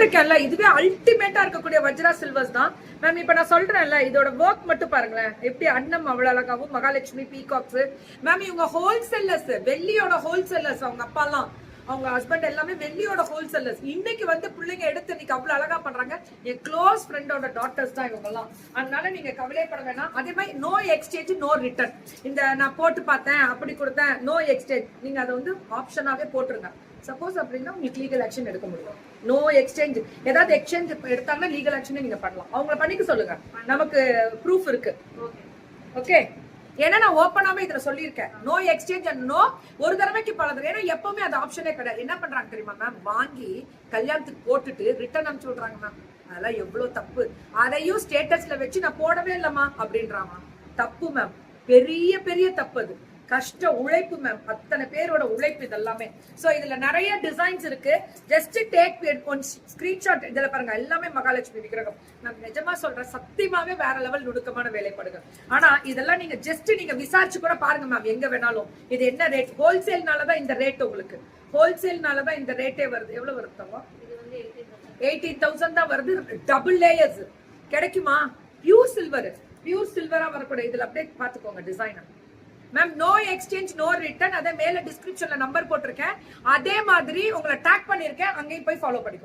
போட்டிருக்கேன்ல, இதுவே அல்டிமேட்டா இருக்கக்கூடிய வஜ்ரா சில்வர்ஸ் தான் மேம். இப்ப நான் சொல்றேன்ல, இதோட ஒர்க் மட்டும் பாருங்களேன், எப்படி அன்னம் அவ்வளவு அழகாவும், மகாலட்சுமி பீகாக்ஸ் மேம். இவங்க ஹோல்சேலர்ஸ், வெள்ளியோட ஹோல்சேலர்ஸ். அவங்க அப்பா எல்லாம், அவங்க ஹஸ்பண்ட் எல்லாமே வெள்ளியோட ஹோல்சேலர்ஸ். இன்னைக்கு வந்து பிள்ளைங்க எடுத்து இன்னைக்கு அவ்வளவு அழகா பண்றாங்க. என் க்ளோஸ் ஃப்ரெண்டோட டாட்டர்ஸ் தான் இவங்க எல்லாம். அதனால நீங்க கவலைப்பட வேணாம். அதே மாதிரி நோ எக்ஸ்சேஞ்ச் நோ ரிட்டர்ன். இந்த நான் போட்டு பார்த்தேன், அப்படி கொடுத்தேன், நோ எக்ஸ்சேஞ்ச். நீங்க அதை வந்து ஆப்ஷனாவே போட்டுருங்க. சப்போஸ் அப்படின்னா உங்களுக்கு லீகல் ஆக்ஷன் எடுக்க முடியும். No exchange. ஏதாவது எக்ஸ்சேஞ்ச் எடுத்தாங்கன்னா லீகல் ஆக்ஷன் நீங்க பண்ணலாம். அவங்கள பண்ணிக்க சொல்லுங்க, நமக்கு ப்ரூஃப் இருக்கு. ஓகே, ஏன்னா நான் ஓப்பனாவே இதுல சொல்லியிருக்கேன், நோ எக்ஸ்சேஞ்ச் அண்ட் நோ ஒரு தடவைக்கு பல தடவை. ஏன்னா எப்பவுமே அது ஆப்ஷனே கிடையாது. என்ன பண்றாங்க தெரியுமா மேம், வாங்கி கல்யாணத்துக்கு போட்டுட்டு ரிட்டர்ன் அனுப்பிச்சு விடுறாங்க மேம். அதெல்லாம் எவ்வளவு தப்பு. அதையும் ஸ்டேட்டஸ்ல வச்சு நான் போடவே இல்லம்மா அப்படின்றாமா. தப்பு மேம், பெரிய பெரிய தப்பு அது. கஷ்ட உழைப்பு மேம், அத்தனை பேரோட உழைப்பு இதெல்லாமே. சோ இதுல நிறைய டிசைன்ஸ் இருக்கு. Just take one screenshot. இதுல பாருங்க, எல்லாமே மகாலட்சுமி விக்கிரகம். நான் நிஜமா சொல்றேன், சத்தியமாவே வேற லெவல் நுணுக்கமான வேலைப்பாடுகள். ஆனா இதெல்லாம் நீங்க ஜஸ்ட் நீங்க விசாரிச்சு கூட பாருங்க மேம், எங்க வேணாலும். இது என்ன ரேட்? ஹோல்சேல்னாலதான் இந்த ரேட். உங்களுக்கு ஹோல்சேல்னாலதான் இந்த ரேட்டே வருது. எவ்வளவு வருத்தவா? 18,000 தான் வருது. டபுள் லேயர்ஸ் கிடைக்குமா? பியூர் சில்வர், பியூர் சில்வரா வரக்கூடாது. இதுல அப்படியே பாத்துக்கோங்க design ma'am. No exchange no return. அதே மேல டிஸ்கிரிப்ஷன்ல நம்பர் போட்டிருக்கேன். அதே மாதிரி உங்களை டேக் பண்ணிருக்கேன், அங்கேயும் போய் ஃபாலோ பண்ணிக்கோ.